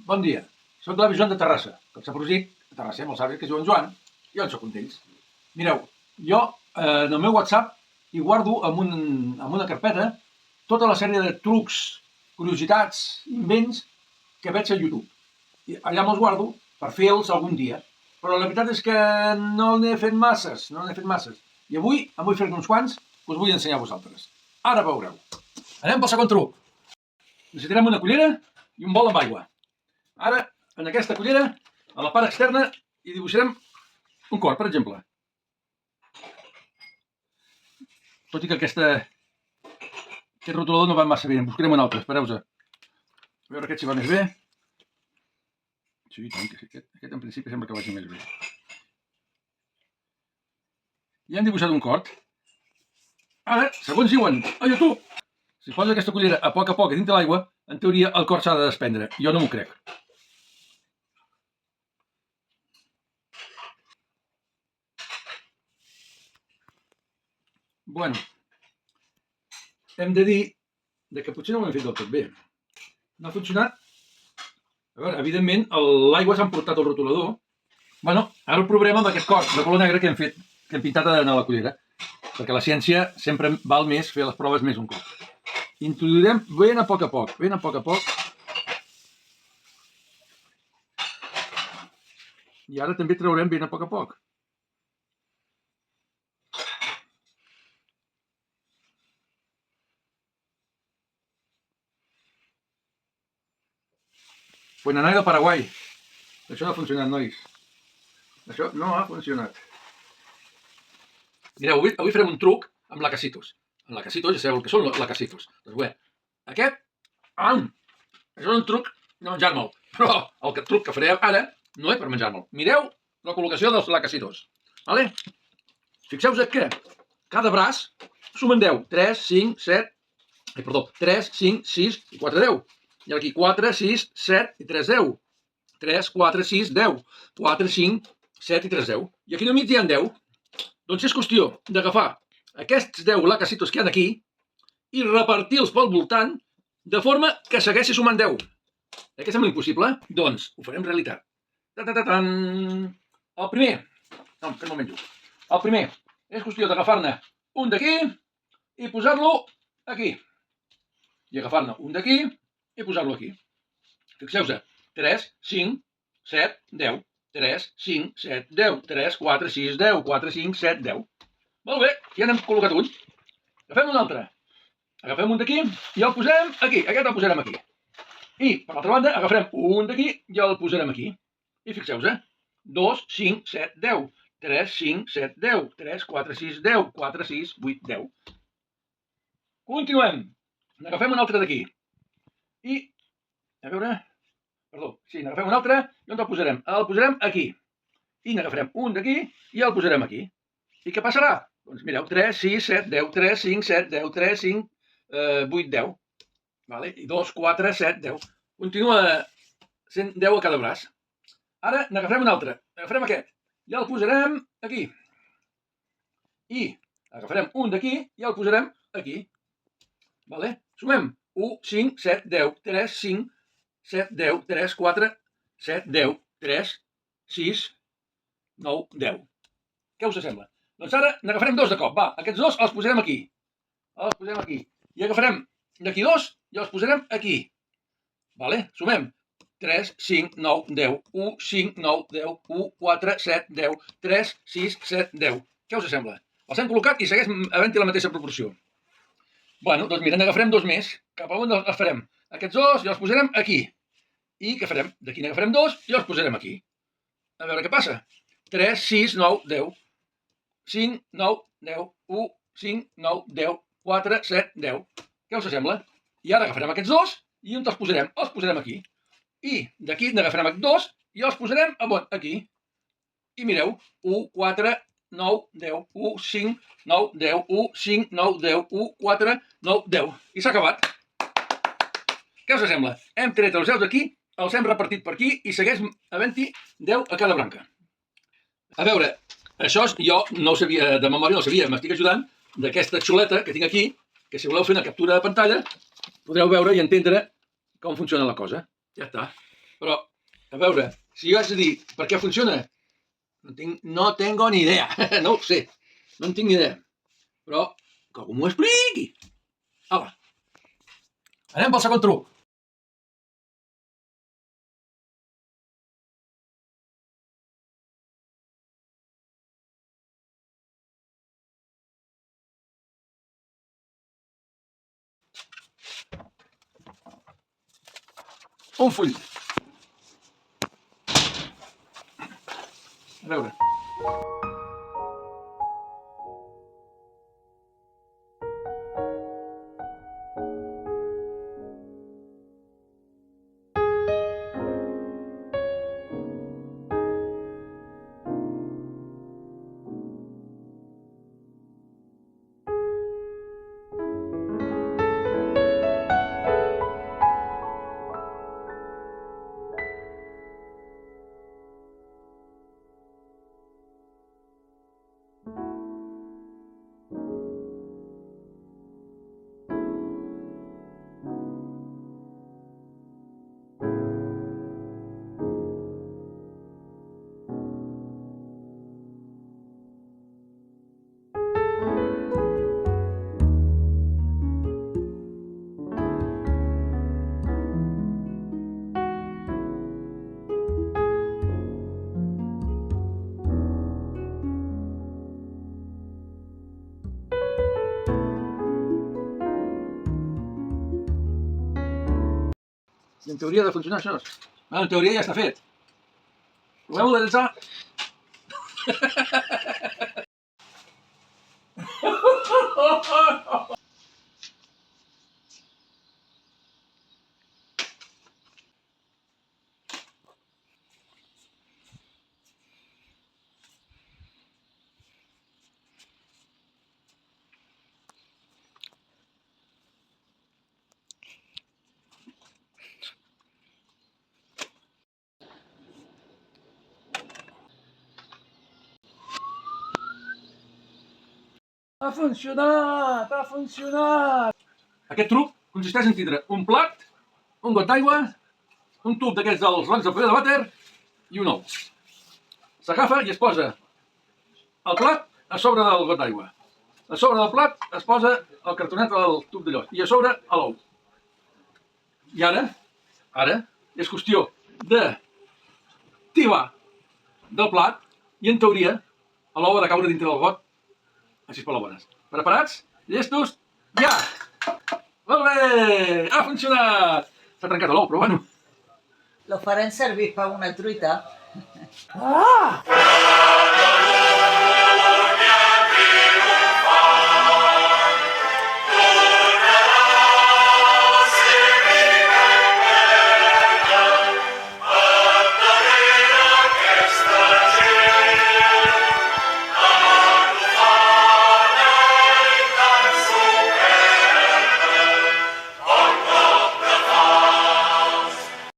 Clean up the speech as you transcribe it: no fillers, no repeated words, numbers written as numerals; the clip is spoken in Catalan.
Bon dia, soc l'avi Joan de Terrassa, com s'ha prosit, a Terrassa amb els avis que es diuen Joan, i jo en soc un d'ells. Mireu, jo en el meu WhatsApp hi guardo en una carpeta tota la sèrie de trucs, curiositats, invents que veig a YouTube. I allà me'ls guardo per fer-los algun dia. Però la veritat és que no n'he fet masses, I avui en vull fer-ne uns quants que us vull ensenyar a vosaltres. Ara veureu. Anem pel segon truc. Necessitarem una cullera i un bol amb aigua. Ara, en aquesta cullera, a la part externa, hi dibuixarem un cor, per exemple. Tot i que aquest rotulador no va massa bé, en buscarem un altre, espereu-se. A veure aquest si va més bé. Sí, tant, que aquest en principi sembla que vagi més bé. Ja hem dibuixat un cor. Ara, segons diuen a YouTube, si poses aquesta cullera a poc a dintre l'aigua, en teoria el cor s'ha de desprendre. Jo no m'ho crec. Bueno, hem de dir que potser no ho hem fet del tot bé. No ha funcionat. A veure, evidentment, l'aigua s'ha emportat el rotulador. Bueno, ara el provarem amb aquest cor de color negre que hem pintat a la cullera, perquè la ciència sempre val més fer les proves més un cop. Introduirem ben a poc. I ara també traurem ben a poc. Buenanay del Paraguai. Això no ha funcionat, nois. Això no ha funcionat. Mireu, avui farem un truc amb lacasitos. En lacasitos, ja sabeu el que són lacasitos. Doncs bé, aquest... Això és un truc de menjar-me'l. Però el truc que farem ara no és per menjar-me'l. Mireu la col·locació dels lacasitos. Vale? Fixeu-vos que cada braç sumen 10. 3, 5, 7... 3, 5, 6 i 4, 10. I aquí 4, 6, 7 i 3, 10. 3, 4, 6, 10. 4, 5, 7 i 3, 10. I aquí només hi ha 10. Doncs és qüestió d'agafar aquests 10 lacasitos que hi ha aquí i repartir-los pel voltant de forma que segueixi sumant 10. Que sembla impossible? Doncs ho farem realitat. El primer... No, que no menjo. El primer és qüestió d'agafar-ne un d'aquí i posar-lo aquí. I agafar-ne un d'aquí i posar-lo aquí. Fixeu-vos, 3, 5, 7, 10. 3, 5, 7, 10. 3, 4, 6, 10. 4, 5, 7, 10. Molt bé, ja n'hem col·locat un. Agafem un altre. Agafem un d'aquí i el posarem aquí. Aquest el posarem aquí. I, per l'altra banda, agafarem un d'aquí i el posarem aquí. I fixeu-vos, 2, 5, 7, 10. 3, 5, 7, 10. 3, 4, 6, 10. 4, 6, 8, 10. Continuem. N'agafem un altre d'aquí. I, a veure... n'agafem un altre i on el posarem? El posarem aquí. I n'agafarem un d'aquí i el posarem aquí. I què passarà? Doncs mireu, 3, 6, 7, 10, 3, 5, 7, 10, 3, 5, 8, 10. Vale? I 2, 4, 7, 10. Continua sent 10 a cada braç. Ara n'agafarem un altre. Agafarem aquest i el posarem aquí. I agafarem un d'aquí i el posarem aquí. Vale? Sumem 1, 5, 7, 10, 3, 5, 7, 10, 3, 4, 7, 10, 3, 6, 9, 10. Què us sembla? Doncs ara n'agafarem dos de cop. Va, aquests dos els posarem aquí. Els posarem aquí. I agafarem d'aquí dos i els posarem aquí. Vale? Sumem 3, 5, 9, 10. 1, 5, 9, 10. 1, 4, 7, 10. 3, 6, 7, 10. Què us sembla? Els hem col·locat i segueix havent-hi la mateixa proporció. Bueno, doncs mira, n'agafarem dos més. Cap a on els farem? Aquests dos i els posarem aquí. I què farem? D'aquí n'agafarem dos i els posarem aquí. A veure què passa. 3, 6, 9, 10. 5, 9, 10. 1, 5, 9, 10. 4, 7, 10. Què us sembla? I ara agafarem aquests dos i on els posarem? Els posarem aquí. I d'aquí n'agafarem aquests dos i els posarem aquí. I mireu, 1, 4, 9, 10. 1, 5, 9, 10. 1, 5, 9, 10. 1, 4, 9, 10. I s'ha acabat. Què us sembla? Hem tret els 10 d'aquí, els hem repartit per aquí i segueix havent-hi 10 a cada branca. A veure, això jo no ho sabia de memòria, no ho sabia, m'estic ajudant d'aquesta xuleta que tinc aquí, que si voleu fer una captura de pantalla podreu veure i entendre com funciona la cosa. Ja està. Però, a veure, si jo haig de dir per què funciona, no tengo ni idea. No ho sé. No en tinc ni idea. Però que algú m'ho expliqui. Apa. Anem pel segon truc. Un full. A veure. I en teoria ha de funcionar això. En teoria ja està fet. Provem-ho d'ençà. Ha funcionat! Ha funcionat! Aquest truc consisteix en tindre un plat, un got d'aigua, un tub d'aquests dels rons de paper de vàter i un ou. S'agafa i es posa el plat a sobre del got d'aigua. A sobre del plat es posa el cartonet del tub d'allò i a sobre l'ou. I ara és qüestió de tibar del plat i en teoria l'ou ha de caure dintre del got així per les bones. Preparats? Llestos? Ja! Molt bé! Ha funcionat! S'ha trencat l'ou, però bueno. Lo farem servir per una truita. Ah!